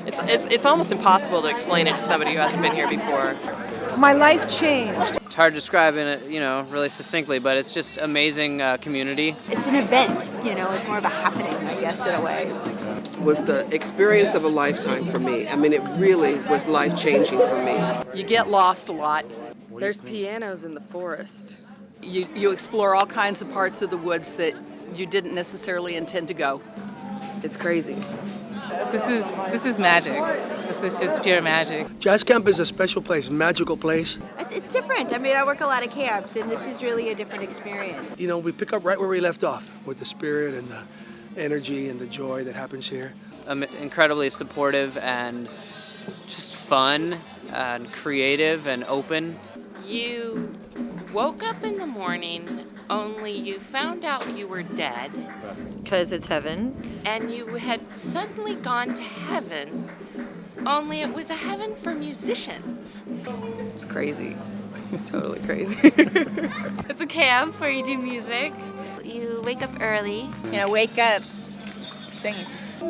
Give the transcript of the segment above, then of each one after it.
It's almost impossible to explain it to somebody who hasn't been here before. My life changed. It's hard to describe in it, really succinctly, but it's just amazing community. It's an event, it's more of a happening, I guess, in a way. Was the experience of a lifetime for me. I mean, it really was life-changing for me. You get lost a lot. There's pianos in the forest. You explore all kinds of parts of the woods that you didn't necessarily intend to go. It's crazy. This is magic. This is just pure magic. Jazz camp is a special place, magical place. It's different. I mean, I work a lot of camps, and this is really a different experience. We pick up right where we left off with the spirit and the energy and the joy that happens here. Incredibly supportive and just fun and creative and open. You woke up in the morning, only you found out you were dead. Because it's heaven. And you had suddenly gone to heaven, only it was a heaven for musicians. It's crazy. It's totally crazy. It's a camp where you do music. You wake up early. Wake up singing.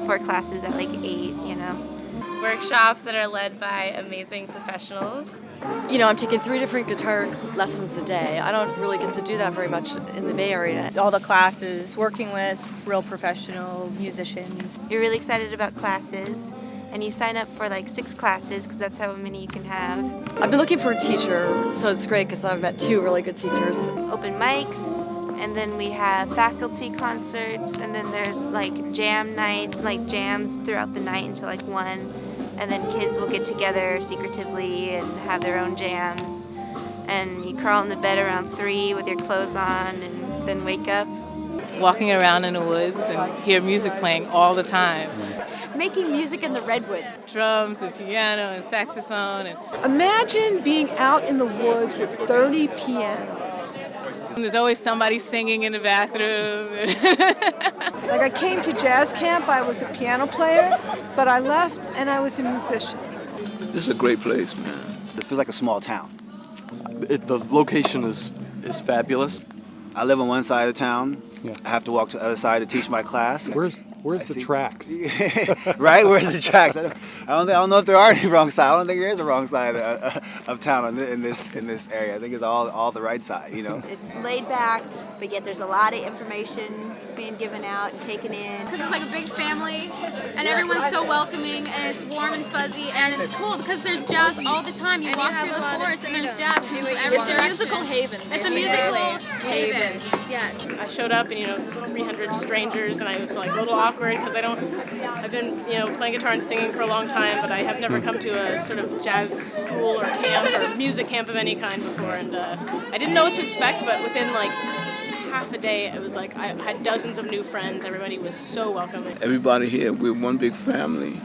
For classes at like 8, Workshops that are led by amazing professionals. I'm taking 3 different guitar lessons a day. I don't really get to do that very much in the Bay Area. All the classes, working with real professional musicians. You're really excited about classes, and you sign up for like 6 classes because that's how many you can have. I've been looking for a teacher, so it's great because I've met 2 really good teachers. Open mics, and then we have faculty concerts, and then there's like jam night, like jams throughout the night until like 1. And then kids will get together secretively and have their own jams. And you crawl in the bed around 3 with your clothes on and then wake up. Walking around in the woods and hear music playing all the time. Making music in the redwoods. Drums and piano and saxophone. Imagine being out in the woods with 30 pianos. And there's always somebody singing in the bathroom. Like I came to jazz camp, I was a piano player, but I left and I was a musician. This is a great place, man. It feels like a small town. The location is fabulous. I live on one side of town. Yeah. I have to walk to the other side to teach my class. Where's the tracks? Right? Where's the tracks? I don't know if there are any wrong side. I don't think there is a wrong side of town in this area. I think it's all the right side, It's laid back, but yet there's a lot of information being given out and taken in. Because it's like a big family, and everyone's so welcoming, and it's warm and fuzzy, and it's cool because there's jazz all the time. You walk through the forest, and there's jazz. It's a musical haven. It's a musical haven. Yes. I showed up and 300 strangers, and I was like a little awkward because I've been playing guitar and singing for a long time, but I have never come to a sort of jazz school or camp or music camp of any kind before, and I didn't know what to expect, but within like half a day it was like I had dozens of new friends. Everybody was so welcoming. Everybody here, we're one big family.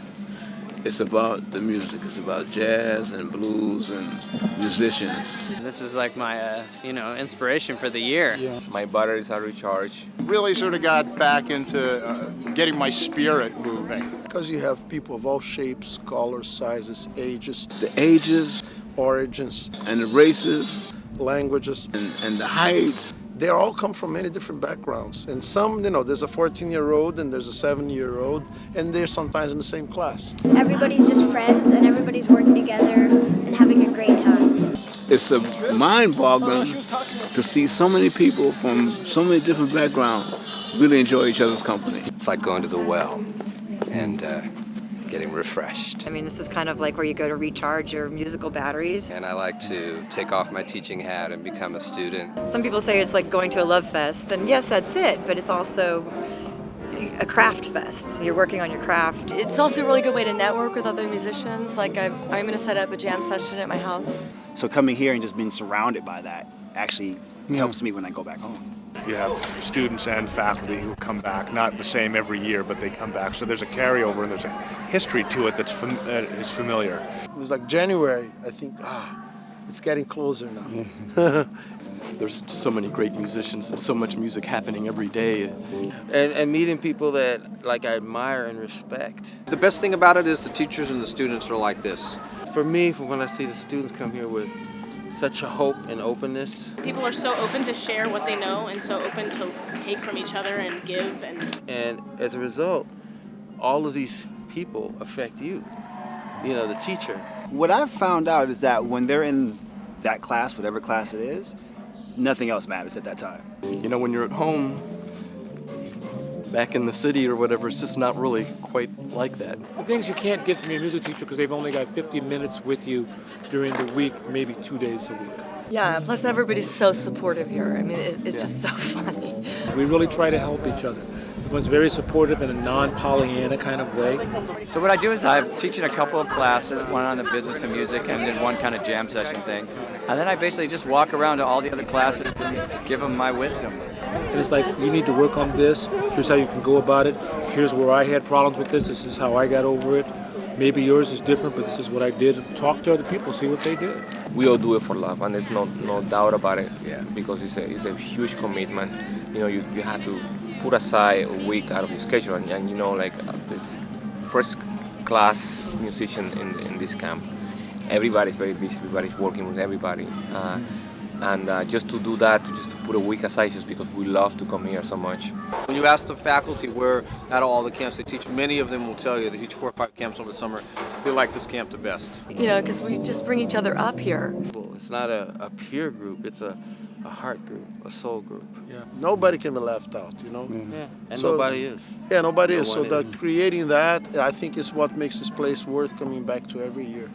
It's about the music. It's about jazz and blues and musicians. This is like my, inspiration for the year. Yeah. My batteries are recharged. Really sort of got back into getting my spirit moving. Because you have people of all shapes, colors, sizes, ages. The ages. Origins. And the races. Languages. And the heights. They all come from many different backgrounds. And some, there's a 14-year-old and there's a 7-year-old, and they're sometimes in the same class. Everybody's just friends, and everybody's working together and having a great time. It's a mind-boggling to see so many people from so many different backgrounds really enjoy each other's company. It's like going to the well and getting refreshed. I mean, this is kind of like where you go to recharge your musical batteries. And I like to take off my teaching hat and become a student. Some people say it's like going to a love fest, and yes, that's it, but it's also a craft fest. You're working on your craft. It's also a really good way to network with other musicians. Like I'm going to set up a jam session at my house. So coming here and just being surrounded by that actually helps me when I go back home. You have students and faculty who come back, not the same every year, but they come back. So there's a carryover and there's a history to it that is familiar. It was like January. I think, it's getting closer now. There's so many great musicians and so much music happening every day. And meeting people that I admire and respect. The best thing about it is the teachers and the students are like this. For me, when I see the students come here with such a hope and openness. People are so open to share what they know and so open to take from each other and give. And as a result, all of these people affect you. you know, the teacher. What I've found out is that when they're in that class, whatever class it is, nothing else matters at that time. You know, when you're at home, back in the city or whatever, it's just not really quite like that. The things you can't get from your music teacher because they've only got 50 minutes with you during the week, maybe 2 days a week. Yeah, plus everybody's so supportive here. I mean, it's just so funny. We really try to help each other. Everyone's very supportive in a non-Pollyanna kind of way. So what I do is I'm teaching a couple of classes, one on the business of music and then one kind of jam session thing. And then I basically just walk around to all the other classes and give them my wisdom. And it's like, you need to work on this. Here's how you can go about it. Here's where I had problems with this. This is how I got over it. Maybe yours is different, but this is what I did. Talk to other people, see what they did. We all do it for love, and there's no doubt about it. Yeah. Because it's a huge commitment. You know, you have to put aside a week out of your schedule, and you know, like it's first class musician in this camp. Everybody's very busy. Everybody's working with everybody. And just to do that, just to put a week aside, just because we love to come here so much. When you ask the faculty where out of all the camps they teach, many of them will tell you they teach 4 or 5 camps over the summer. They like this camp the best. You know, because we just bring each other up here. It's not a peer group, it's a heart group, a soul group. Yeah, nobody can be left out, you know. Yeah, and so, nobody is. Yeah, nobody is. No So one is. Creating that, I think, is what makes this place worth coming back to every year.